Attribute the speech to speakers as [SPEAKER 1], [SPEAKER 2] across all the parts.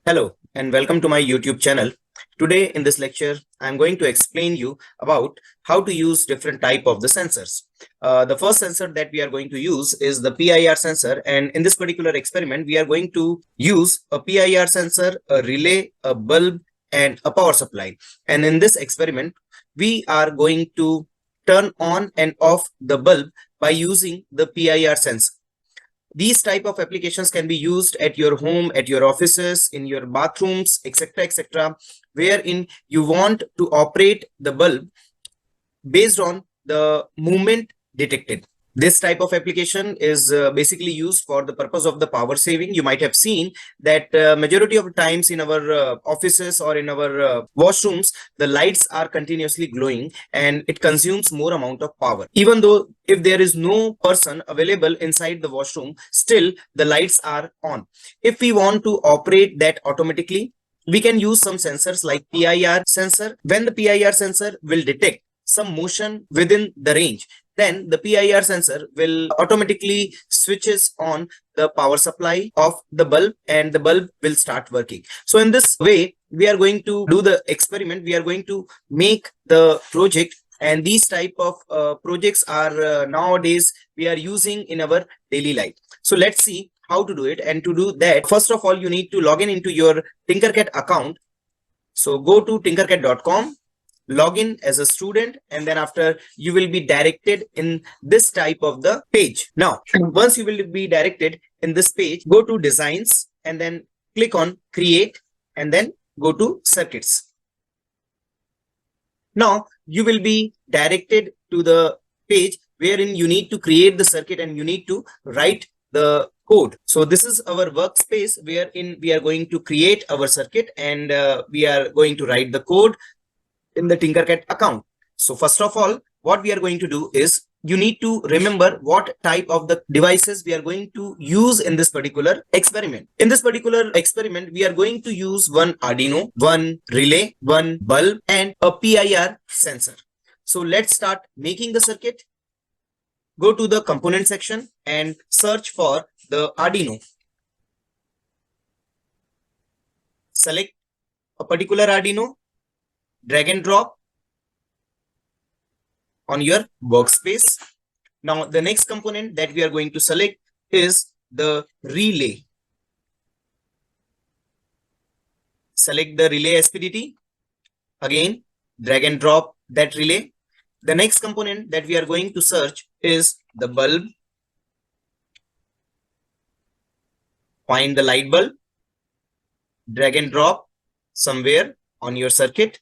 [SPEAKER 1] Hello and welcome to my YouTube channel. Today in this lecture, I'm going to explain you about how to use different type of the sensors. The first sensor that we are going to use is the PIR sensor, and in this particular experiment, we are going to use a PIR sensor, a relay, a bulb, and a power supply. And in this experiment, we are going to turn on and off the bulb by using the PIR sensor. These type of applications can be used at your home, at your offices, in your bathrooms, etc., etc., wherein you want to operate the bulb based on the movement detected. This type of application is basically used for the purpose of the power saving. You might have seen that majority of times in our offices or in our washrooms, the lights are continuously glowing and it consumes more amount of power. Even though if there is no person available inside the washroom, still the lights are on. If we want to operate that automatically, we can use some sensors like PIR sensor. When the PIR sensor will detect some motion within the range, then the PIR sensor will automatically switches on the power supply of the bulb and the bulb will start working. So in this way, we are going to do the experiment. We are going to make the project, and these type of projects are nowadays we are using in our daily life. So let's see how to do it. And to do that, first of all, you need to log in into your Tinkercad account. So go to tinkercad.com, log in as a student, and then after you will be directed in this type of the page. Now, once you will be directed in this page, go to designs and then click on create and then go to circuits. Now, you will be directed to the page wherein you need to create the circuit and you need to write the code. So this is our workspace wherein we are going to create our circuit and we are going to write the code in the Tinkercad account. So first of all, what we are going to do is you need to remember what type of the devices we are going to use in this particular experiment. In this particular experiment, we are going to use one Arduino, one relay, one bulb, and a PIR sensor. So let's start making the circuit. Go to the component section and search for the Arduino. Select a particular Arduino, drag and drop on your workspace. Now, the next component that we are going to select is the relay. Select the relay SPDT. Again, drag and drop that relay. The next component that we are going to search is the bulb. Find the light bulb. Drag and drop somewhere on your circuit.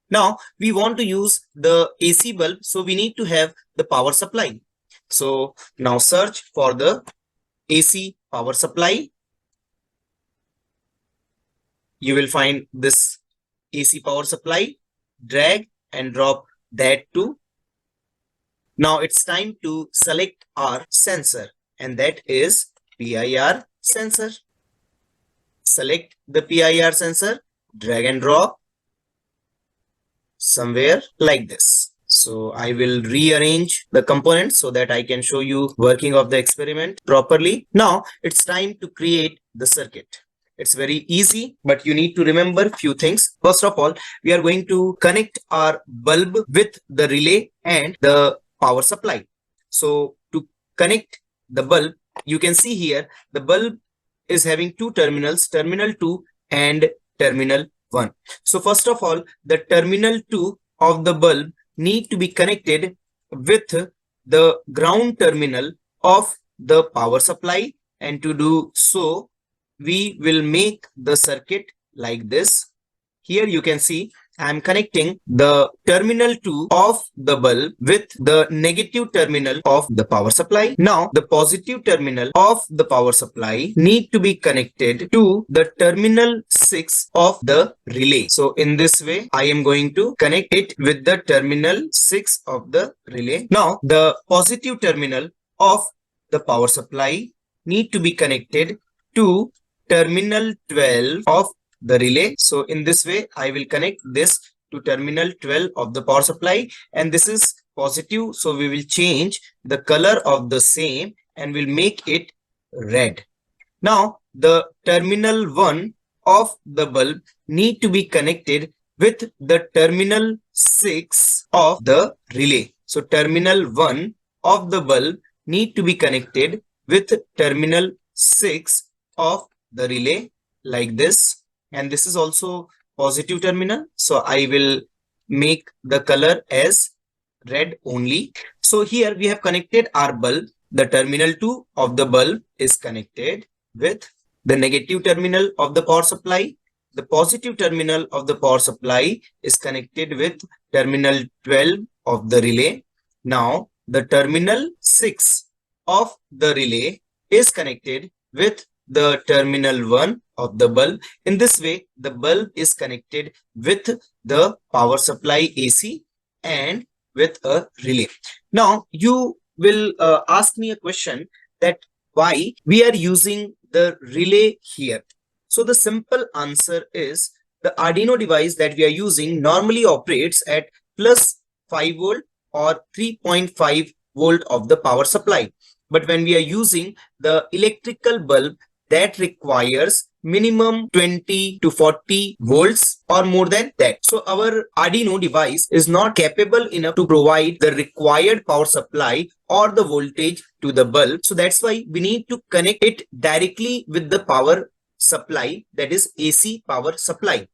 [SPEAKER 1] Now, we want to use the AC bulb, so we need to have the power supply. So now search for the AC power supply. You will find this AC power supply. Drag and drop that too. Now it's time to select our sensor, and that is PIR sensor. Select the PIR sensor, drag and drop somewhere like this. So I will rearrange the components so that I can show you working of the experiment properly. Now it's time to create the circuit. It's very easy, but you need to remember few things. First of all, we are going to connect our bulb with the relay and the power supply. So to connect the bulb, you can see here the bulb is having two terminals, terminal 2 and terminal 1. So first of all, the terminal 2 of the bulb need to be connected with the ground terminal of the power supply, and to do so, we will make the circuit like this. Here you can see I am connecting the terminal 2 of the bulb with the negative terminal of the power supply. Now the positive terminal of the power supply need to be connected to the terminal 6 of the relay. So in this way, I am going to connect it with the terminal 6 of the relay. Now the positive terminal of the power supply need to be connected to terminal 12 of the relay. So in this way, I will connect this to terminal 12 of the power supply, and this is positive. So we will change the color of the same and we'll make it red. Now the terminal 1 of the bulb need to be connected with the terminal 6 of the relay. So terminal 1 of the bulb need to be connected with terminal 6 of the relay like this. And this is also positive terminal. So I will make the color as red only. So here we have connected our bulb. The terminal 2 of the bulb is connected with the negative terminal of the power supply. The positive terminal of the power supply is connected with terminal 12 of the relay. Now the terminal 6 of the relay is connected with the terminal 1 of the bulb. In this way, the bulb is connected with the power supply AC and with a relay. Now you will ask me a question that why we are using the relay here. So the simple answer is the Arduino device that we are using normally operates at plus 5 volt or 3.5 volt of the power supply. But when we are using the electrical bulb, that requires minimum 20 to 40 volts or more than that. So our Arduino device is not capable enough to provide the required power supply or the voltage to the bulb. So that's why we need to connect it directly with the power supply, that is AC power supply.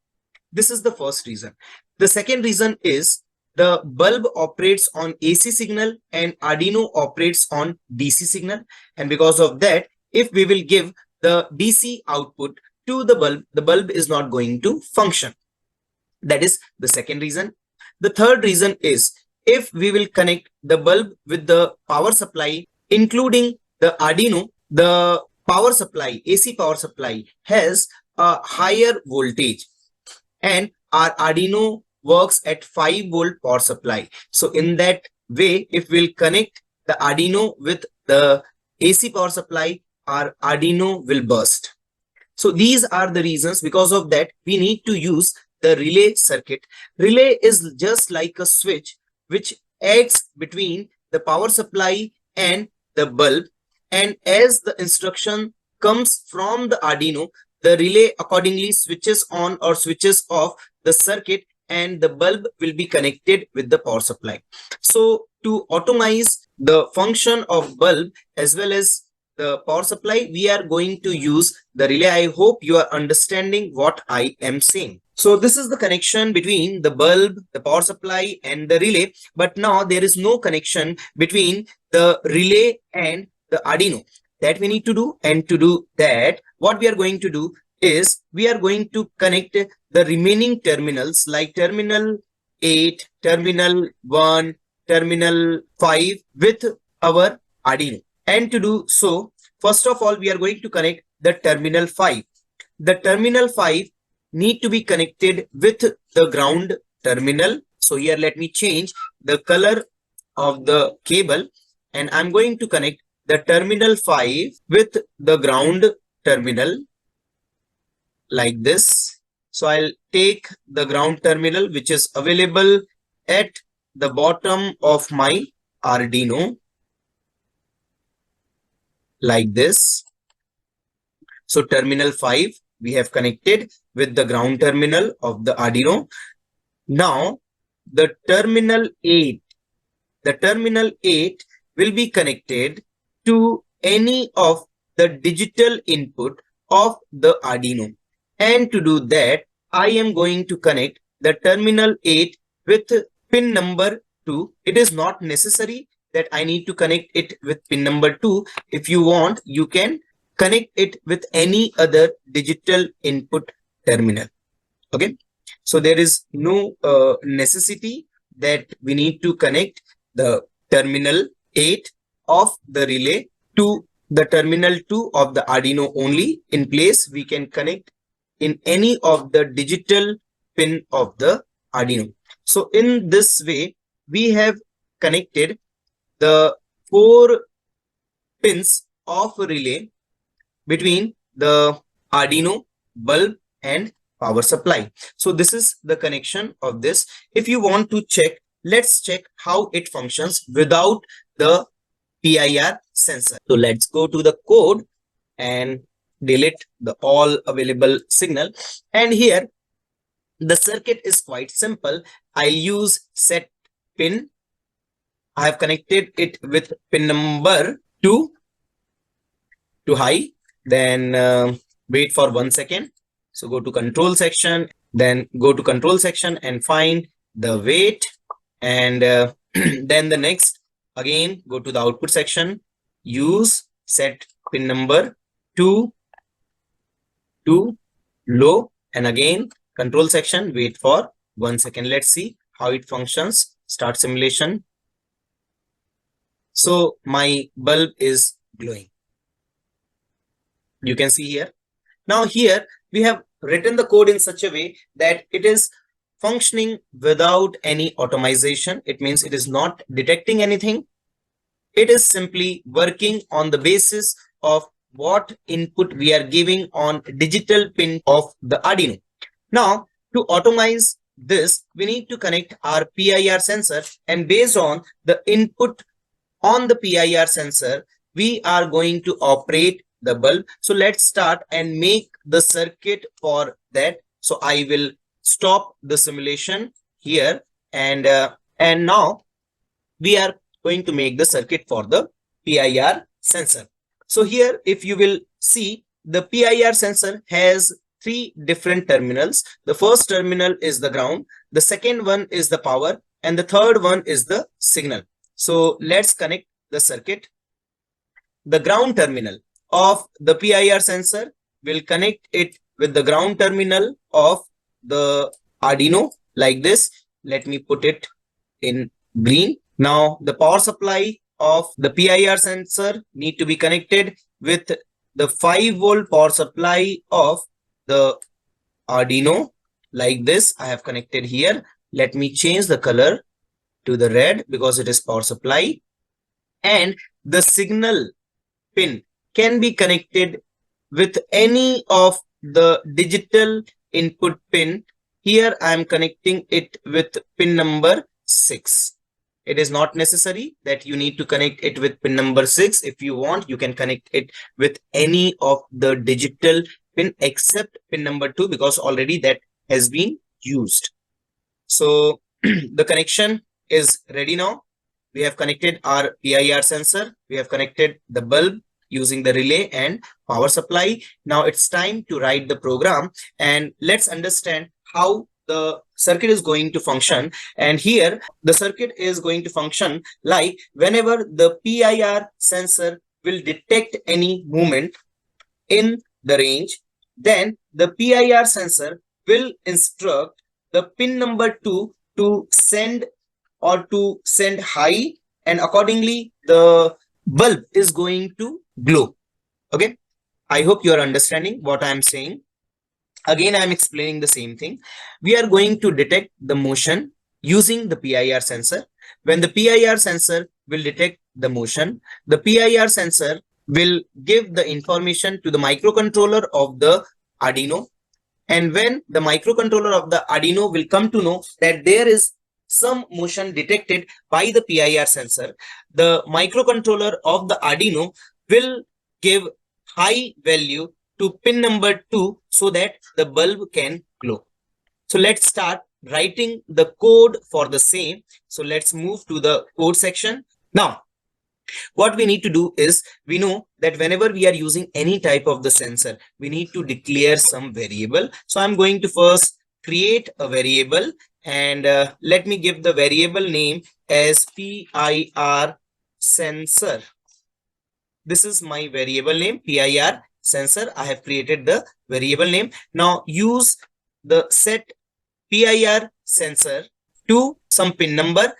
[SPEAKER 1] This is the first reason. The second reason is the bulb operates on AC signal and Arduino operates on DC signal. And because of that, if we will give the DC output to the bulb is not going to function. That is the second reason. The third reason is if we will connect the bulb with the power supply, including the Arduino, the power supply, AC power supply has a higher voltage and our Arduino works at 5 volt power supply. So in that way, if we'll connect the Arduino with the AC power supply, our Arduino will burst. So these are the reasons. Because of that, we need to use the relay circuit. Relay is just like a switch which acts between the power supply and the bulb. And as the instruction comes from the Arduino, the relay accordingly switches on or switches off the circuit and the bulb will be connected with the power supply. So to automate the function of bulb as well as the power supply, we are going to use the relay. I hope you are understanding what I am saying. So this is the connection between the bulb, the power supply and the relay. But now there is no connection between the relay and the Arduino. That we need to do. And to do that, what we are going to do is we are going to connect the remaining terminals like terminal 8, terminal 1, terminal 5 with our Arduino. And to do so, first of all, we are going to connect the terminal 5. The terminal 5 need to be connected with the ground terminal. So here let me change the color of the cable and I'm going to connect the terminal 5 with the ground terminal like this. So I'll take the ground terminal which is available at the bottom of my Arduino like this. So terminal 5 we have connected with the ground terminal of the Arduino. Now the terminal 8 will be connected to any of the digital input of the Arduino. And to do that, I am going to connect the terminal 8 with pin number 2. It is not necessary that I need to connect it with pin number 2. If you want, you can connect it with any other digital input terminal. Okay. So there is no necessity that we need to connect the terminal 8 of the relay to the terminal 2 of the Arduino only. In place, we can connect in any of the digital pin of the Arduino. So in this way, we have connected the 4 pins of a relay between the Arduino, bulb and power supply. So this is the connection of this. If you want to check, let's check how it functions without the PIR sensor. So let's go to the code and delete the all available signal. And here the circuit is quite simple. I'll use set pin. I have connected it with pin number 2 to high. Then wait for 1 second. So go to control section, then go to control section and find the weight. And then the next, again, go to the output section, use set pin number 2 to low, and again, control section, wait for 1 second. Let's see how it functions. Start simulation. So my bulb is glowing. You can see here. Now here we have written the code in such a way that it is functioning without any automation. It means it is not detecting anything. It is simply working on the basis of what input we are giving on digital pin of the Arduino. Now, to automate this, we need to connect our PIR sensor, and based on the input on the PIR sensor, we are going to operate the bulb. So let's start and make the circuit for that. So I will stop the simulation here, and now we are going to make the circuit for the PIR sensor. So here, if you will see, the PIR sensor has 3 different terminals. The first terminal is the ground, the second one is the power, and the third one is the signal. So let's connect the circuit. The ground terminal of the PIR sensor will connect it with the ground terminal of the Arduino like this. Let me put it in green. Now the power supply of the PIR sensor need to be connected with the 5-volt power supply of the Arduino like this. I have connected here. Let me change the color to the red because it is power supply. And the signal pin can be connected with any of the digital input pin. Here I am connecting it with pin number 6. It is not necessary that you need to connect it with pin number 6. If you want, you can connect it with any of the digital pin except pin number 2 because already that has been used. So the connection is ready now. We have connected our PIR sensor. We have connected the bulb using the relay and power supply. Now it's time to write the program, and let's understand how the circuit is going to function. And here the circuit is going to function like whenever the PIR sensor will detect any movement in the range, then the PIR sensor will instruct the pin number 2 to send high, and accordingly the bulb is going to glow. Okay, I hope you are understanding what I am saying. Again, I am explaining the same thing. We are going to detect the motion using the PIR sensor. When the PIR sensor will detect the motion, the PIR sensor will give the information to the microcontroller of the Arduino. And when the microcontroller of the Arduino will come to know that there is some motion detected by the PIR sensor, the microcontroller of the Arduino will give high value to pin number 2 so that the bulb can glow. So let's start writing the code for the same. So let's move to the code section. Now, what we need to do is, we know that whenever we are using any type of the sensor, we need to declare some variable. So I'm going to first create a variable, and let me give the variable name as PIR sensor. This is my variable name, PIR sensor. I have created the variable name. Now use the set PIR sensor to some pin number.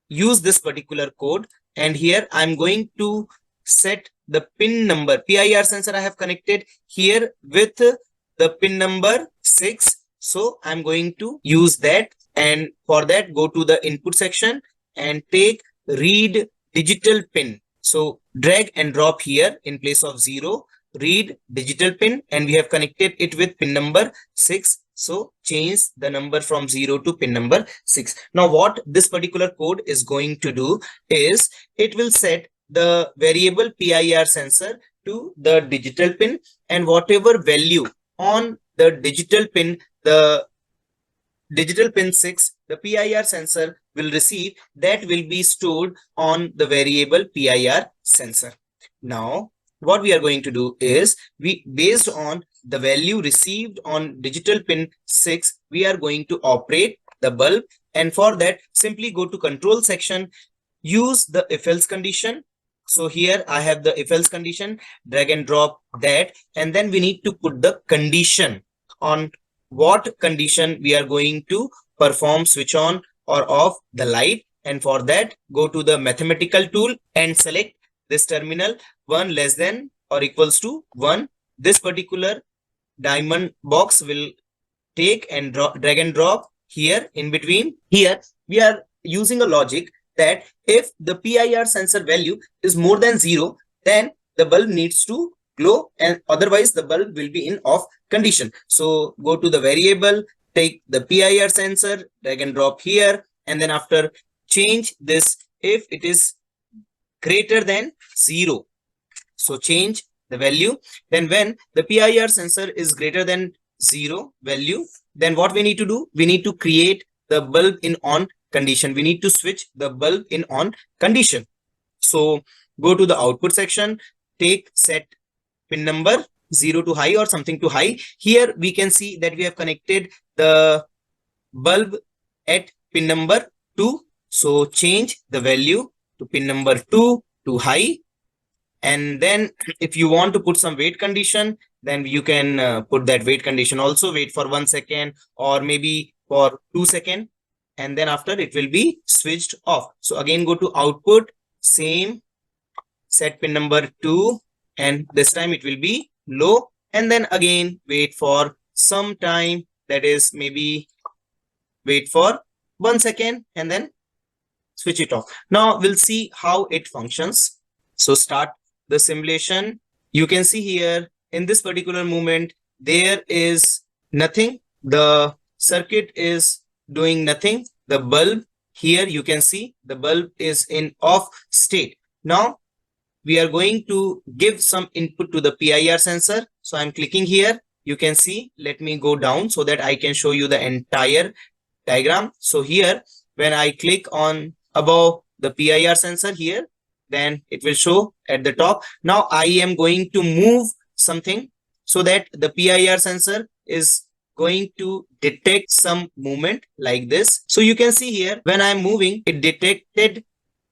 [SPEAKER 1] Use this particular code, and here I'm going to set the pin number. PIR sensor I have connected here with the pin number 6. So I'm going to use that, and for that go to the input section and take read digital pin. So drag and drop here in place of 0, read digital pin, and we have connected it with pin number 6. So change the number from 0 to pin number 6. Now what this particular code is going to do is, it will set the variable PIR sensor to the digital pin, and whatever value on the digital pin, the digital pin 6, the PIR sensor will receive, that will be stored on the variable PIR sensor. Now, what we are going to do is, we based on the value received on digital pin 6, we are going to operate the bulb, and for that simply go to control section, use the if else condition. So here I have the if else condition, drag and drop that, and then we need to put the condition on what condition we are going to perform switch on or off the light. And for that, go to the mathematical tool and select this terminal 1 less than or equals to 1. This particular diamond box will take and drag and drop here in between. Here we are using a logic that if the PIR sensor value is more than 0, then the bulb needs to glow, and otherwise the bulb will be in off condition. So go to the variable, take the PIR sensor, drag and drop here, and then after change this if it is greater than 0. So change the value. Then when the PIR sensor is greater than 0 value, then what we need to do? We need to create the bulb in on condition. We need to switch the bulb in on condition. So go to the output section, take set pin number 0 to high or something to high. Here we can see that we have connected the bulb at pin number 2. So change the value to pin number 2 to high. And then if you want to put some wait condition, then you can put that wait condition also, wait for 1 second or maybe for 2 seconds. And then after it will be switched off. So again, go to output, same, set pin number 2, and this time it will be low. And then again, wait for some time, that is maybe wait for 1 second and then switch it off. Now we'll see how it functions. So start the simulation. You can see here in this particular moment, there is nothing. The circuit is doing nothing. The bulb here, you can see the bulb is in off state. Now we are going to give some input to the PIR sensor. So I'm clicking here. You can see, let me go down so that I can show you the entire diagram. So here, when I click on above the PIR sensor here, then it will show at the top. Now I am going to move something so that the PIR sensor is going to detect some movement like this. So you can see here, when I'm moving, it detected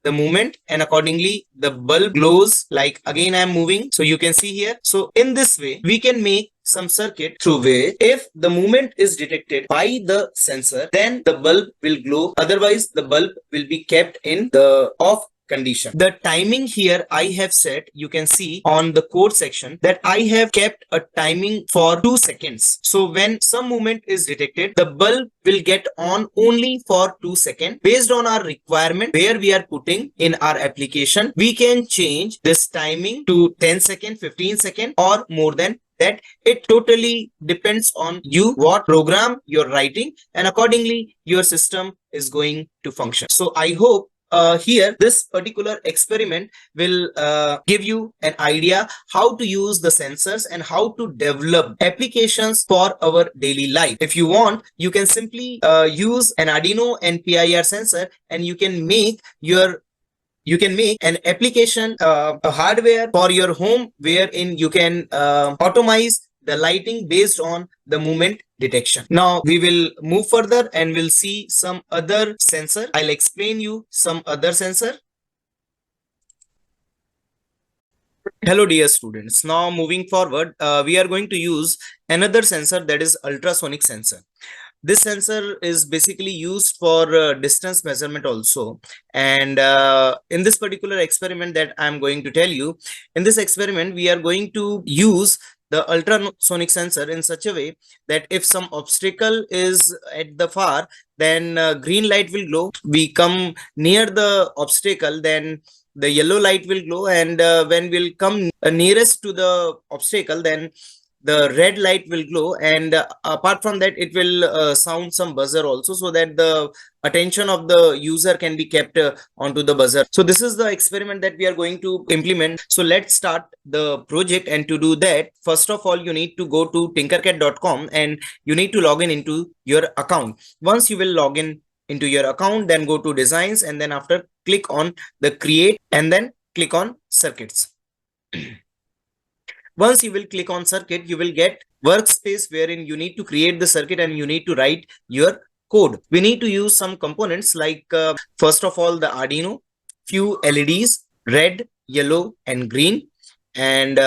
[SPEAKER 1] the movement and accordingly the bulb glows. Like again I'm moving, so you can see here. So in this way we can make some circuit through which if the movement is detected by the sensor, then the bulb will glow, otherwise the bulb will be kept in the off condition. The timing here I have set, you can see on the code section that I have kept a timing for 2 seconds. So when some movement is detected, the bulb will get on only for 2 seconds. Based on our requirement where we are putting in our application, we can change this timing to 10 seconds, 15 seconds or more than that. It totally depends on you, what program you're writing, and accordingly your system is going to function. So I hope here this particular experiment will give you an idea how to use the sensors and how to develop applications for our daily life. If you want, you can simply use an Arduino and PIR sensor, and you can make an application, a hardware for your home, wherein you can automate the lighting based on the movement detection. Now we will move further and we'll see some other sensor. I'll explain you some other sensor. Hello dear students. Now moving forward, we are going to use another sensor, that is ultrasonic sensor. This sensor is basically used for distance measurement also. And in this particular experiment that I'm going to tell you, in this experiment we are going to use the ultrasonic sensor in such a way that if some obstacle is at the far, then green light will glow. We come near the obstacle, then the yellow light will glow, and when we'll come nearest to the obstacle, then the red light will glow, and apart from that it will sound some buzzer also, so that the attention of the user can be kept onto the buzzer. So this is the experiment that we are going to implement. So let's start the project, and to do that, first of all, you need to go to tinkercad.com and you need to log in into your account. Once you will log in into your account, then go to designs, and then after click on the create, and then click on circuits. Once you will click on circuit, you will get workspace wherein you need to create the circuit and you need to write your code. We need to use some components like first of all the Arduino, few LEDs, red, yellow and green, and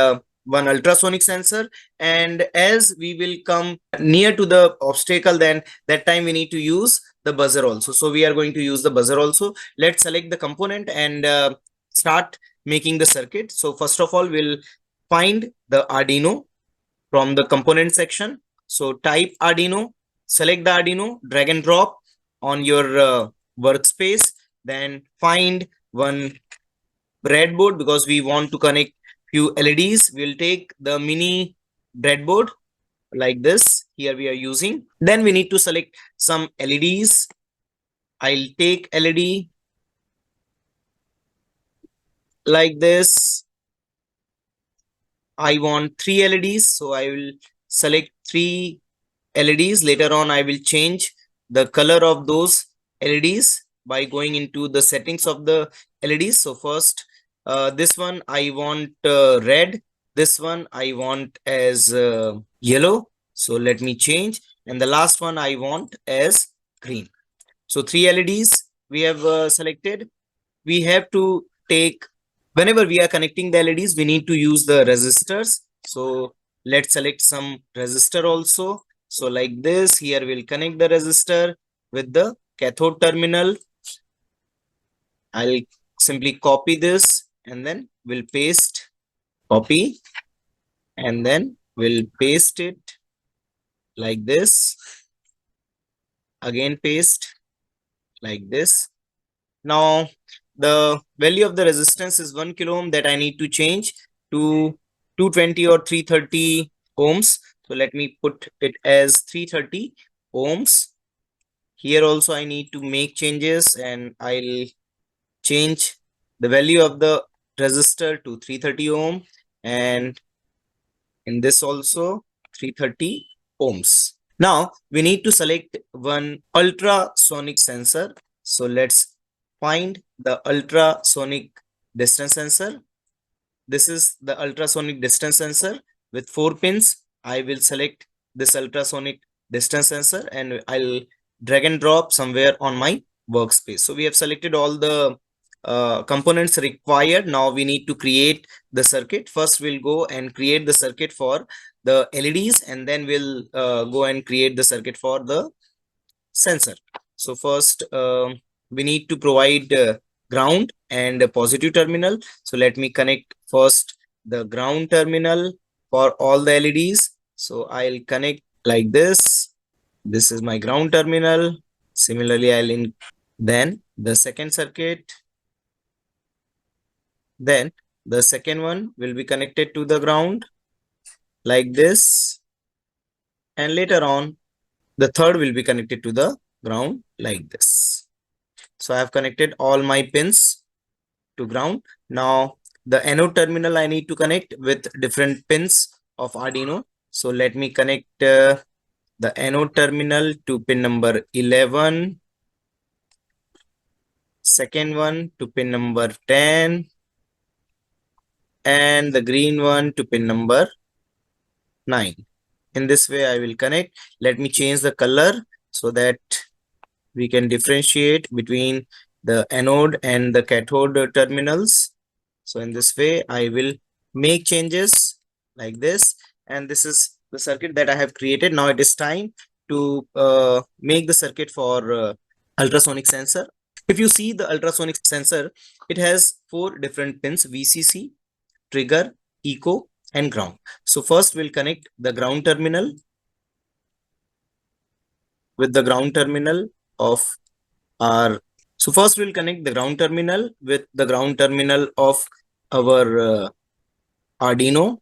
[SPEAKER 1] one ultrasonic sensor. And as we will come near to the obstacle, then that time we need to use the buzzer also. So we are going to use the buzzer also. Let's select the component and start making the circuit. So first of all, we'll find the Arduino from the component section. So type Arduino, select the Arduino, drag and drop on your workspace, then find one breadboard because we want to connect few LEDs. We'll take the mini breadboard like this. Here we are using. Then we need to select some LEDs. I'll take LED like this. I want 3 LEDs, so I will select 3 LEDs. Later on, I will change the color of those LEDs by going into the settings of the LEDs. So first, this one I want red. This one I want as yellow. So let me change. And the last one I want as green. So 3 LEDs we have selected. We have to take, whenever we are connecting the LEDs, we need to use the resistors. So let's select some resistor also. So like this, here we'll connect the resistor with the cathode terminal. I'll simply copy this and then we'll paste, copy, and then we'll paste it like this. Again paste like this. Now the value of the resistance is 1 kilo ohm that I need to change to 220 or 330 ohms. So let me put it as 330 ohms. Here also I need to make changes, and I'll change the value of the resistor to 330 ohm, and in this also 330 ohms. Now we need to select one ultrasonic sensor. So let's find the ultrasonic distance sensor. This is the ultrasonic distance sensor with 4 pins. I will select this ultrasonic distance sensor and I'll drag and drop somewhere on my workspace. So we have selected all the components required. Now we need to create the circuit. First we'll go and create the circuit for the LEDs, and then we'll go and create the circuit for the sensor. So first we need to provide ground and a positive terminal. So let me connect first the ground terminal for all the LEDs. So I'll connect like this. This is my ground terminal. Similarly, I'll then the second circuit. Then the second one will be connected to the ground like this. And later on, the third will be connected to the ground like this. So I have connected all my pins to ground. Now the anode terminal I need to connect with different pins of Arduino. So let me connect the anode terminal to pin number 11. Second one to pin number 10. And the green one to pin number 9. In this way I will connect. Let me change the color so that we can differentiate between the anode and the cathode terminals. So in this way I will make changes like this, and this is the circuit that I have created. Now it is time to make the circuit for ultrasonic sensor. If you see the ultrasonic sensor, it has 4 different pins: VCC, trigger, echo and ground. So first we'll connect the ground terminal with the ground terminal of our, so first we'll connect the ground terminal with the ground terminal of our Arduino.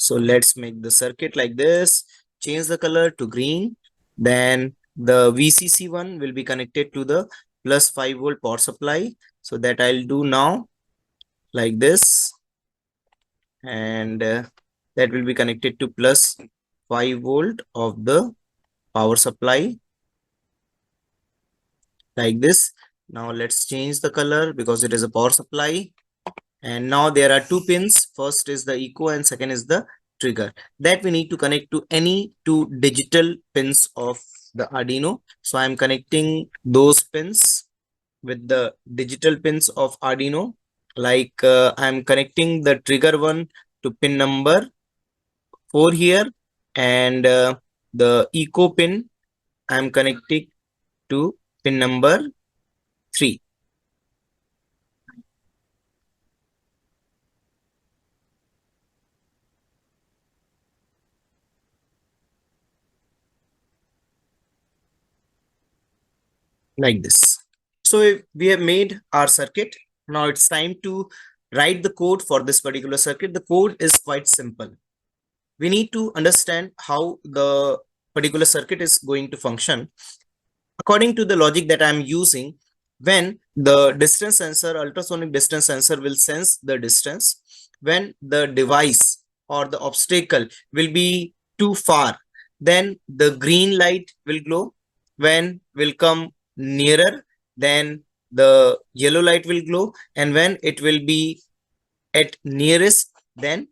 [SPEAKER 1] So let's make the circuit like this. Change the color to green. Then the VCC one will be connected to the plus 5 volt power supply. So that I'll do now like this. And that will be connected to plus 5 volt of the power supply like this. Now let's change the color because it is a power supply. And now there are two pins. First is the echo and second is the trigger that we need to connect to any two digital pins of the Arduino. So I'm connecting those pins with the digital pins of Arduino. Like I'm connecting the trigger one to pin number 4 here, and the echo pin I'm connecting to pin number 3. Like this. So we have made our circuit. Now it's time to write the code for this particular circuit. The code is quite simple. We need to understand how the particular circuit is going to function. According to the logic that I'm using, when the distance sensor, ultrasonic distance sensor will sense the distance, when the device or the obstacle will be too far, then the green light will glow. When will come nearer, then the yellow light will glow. And when it will be at nearest, then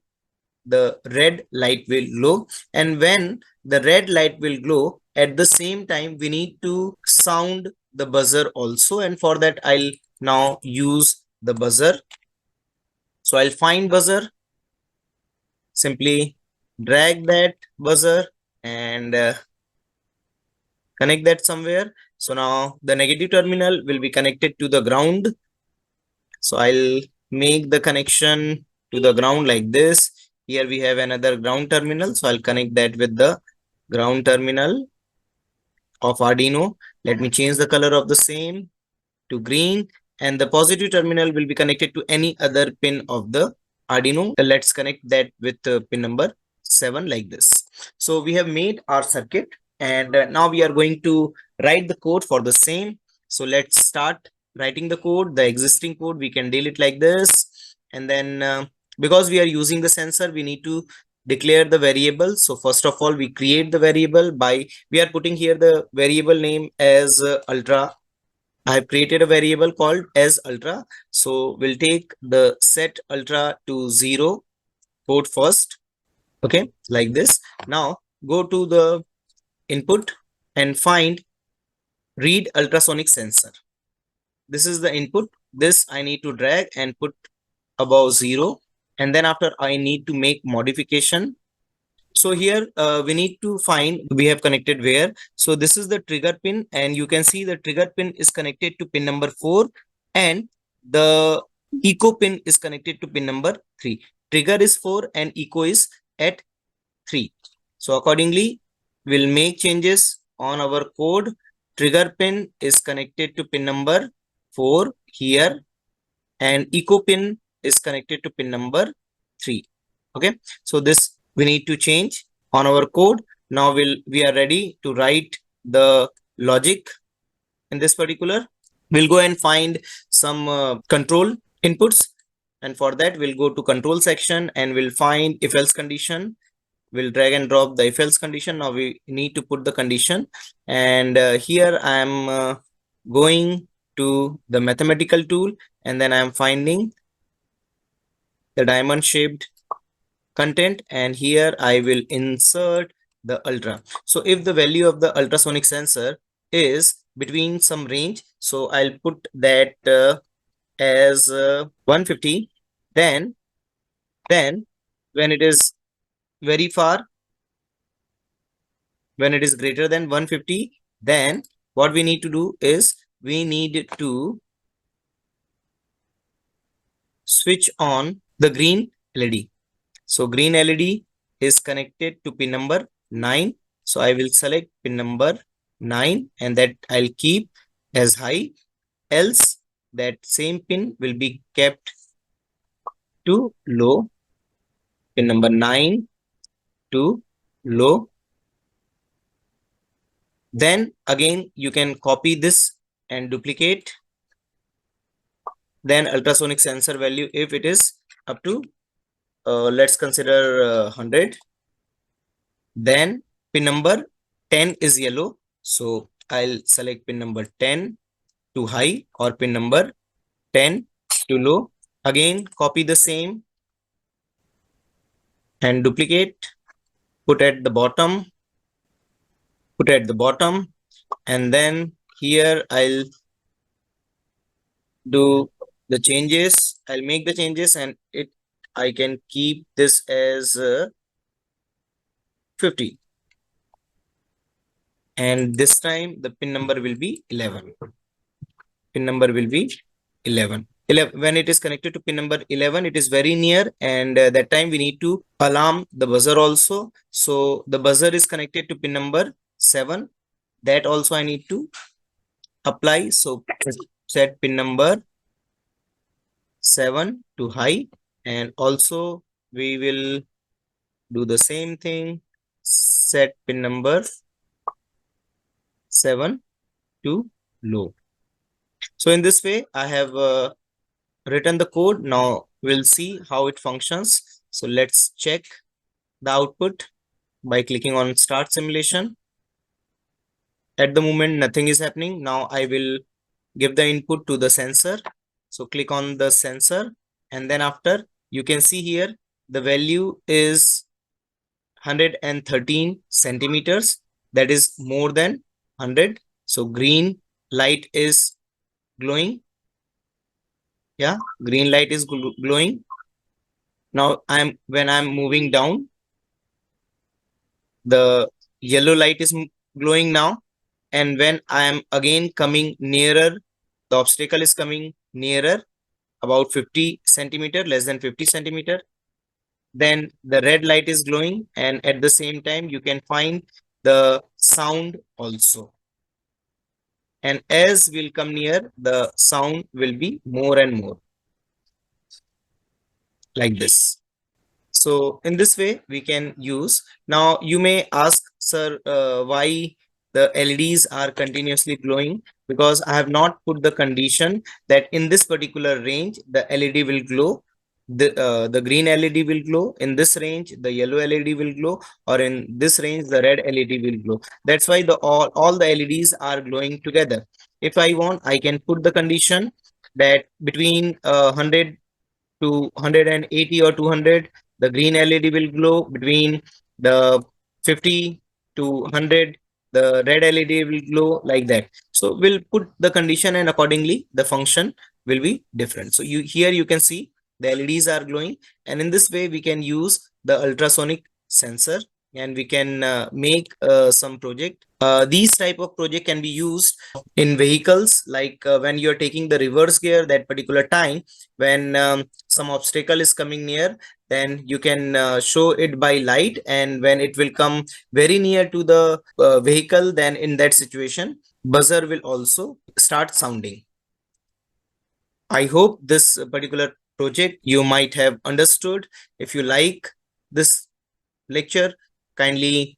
[SPEAKER 1] the red light will glow. And when the red light will glow, at the same time we need to sound the buzzer also, and for that I'll now use the buzzer. So I'll find buzzer, simply drag that buzzer and connect that somewhere. So now the negative terminal will be connected to the ground. So I'll make the connection to the ground like this. Here we have another ground terminal. So I'll connect that with the ground terminal of Arduino. Let me change the color of the same to green, and the positive terminal will be connected to any other pin of the Arduino. Let's connect that with pin number 7 like this. So we have made our circuit, and now we are going to write the code for the same. So let's start writing the code. The existing code we can delete like this, and then because we are using the sensor, we need to declare the variable. So first of all, we create the variable by we are putting here the variable name as ultra. I have created a variable called as ultra. So we'll take the set ultra to 0 code first. Okay, like this. Now go to the input and find read ultrasonic sensor. This is the input. This I need to drag and put above 0. And then after I need to make modification. So here we need to find we have connected where. So this is the trigger pin, and you can see the trigger pin is connected to pin number 4, and the echo pin is connected to pin number 3. Trigger is 4 and echo is at 3. So accordingly, we'll make changes on our code. Trigger pin is connected to pin number 4 here, and echo pin is connected to pin number 3. Okay, so this we need to change on our code. Now we are ready to write the logic in this particular. We'll go and find some control inputs, and for that we'll go to control section and we'll find if else condition. We'll drag and drop the if else condition. Now we need to put the condition, and here I am going to the mathematical tool, and then I am finding the diamond shaped content, and here I will insert the ultra. So if the value of the ultrasonic sensor is between some range, so I'll put that as 150. Then when it is very far, when it is greater than 150, then what we need to do is we need to switch on the green LED. So green LED is connected to pin number 9. So I will select pin number 9, and that I'll keep as high, else that same pin will be kept to low. Pin number 9 to low. Then again you can copy this and duplicate. Then ultrasonic sensor value, if it is up to let's consider 100, then pin number 10 is yellow, so I'll select pin number 10 to high or pin number 10 to low. Again copy the same and duplicate, put at the bottom, and then here I'll do the changes. I'll make the changes, and I can keep this as 50, and this time the pin number will be 11. Pin number will be 11. When it is connected to pin number 11, it is very near, and that time we need to alarm the buzzer also. So the buzzer is connected to pin number 7. That also I need to apply. So set pin number 7 to high, and also we will do the same thing, set pin number 7 to low. So in this way I have written the code. Now we'll see how it functions. So let's check the output by clicking on start simulation. At the moment nothing is happening. Now I will give the input to the sensor. So click on the sensor, and then after you can see here the value is 113 centimeters. That is more than 100. So green light is glowing. Yeah, green light is glowing. Now when I'm moving down, the yellow light is glowing now. And when I am again coming nearer, the obstacle is coming nearer, about 50 centimeter, less than 50 centimeter. Then the red light is glowing, and at the same time you can find the sound also. And as we'll come near, the sound will be more and more, like this. So in this way we can use. Now you may ask, sir, why the LEDs are continuously glowing? Because I have not put the condition that in this particular range the LED will glow. The green LED will glow. In this range the yellow LED will glow, or in this range the red LED will glow. That's why the all the LEDs are glowing together. If I want, I can put the condition that between 100 to 180 or 200, the green LED will glow. Between the 50 to 100, the red LED will glow, like that. So we'll put the condition, and accordingly the function will be different. So here you can see the LEDs are glowing, and in this way we can use the ultrasonic sensor, and we can make some project. These type of project can be used in vehicles, like when you're taking the reverse gear, that particular time when some obstacle is coming near, then you can show it by light, and when it will come very near to the vehicle, then in that situation buzzer will also start sounding. I hope this particular project you might have understood. If you like this lecture, kindly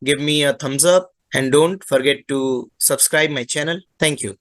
[SPEAKER 1] give me a thumbs up, and don't forget to subscribe my channel. Thank you.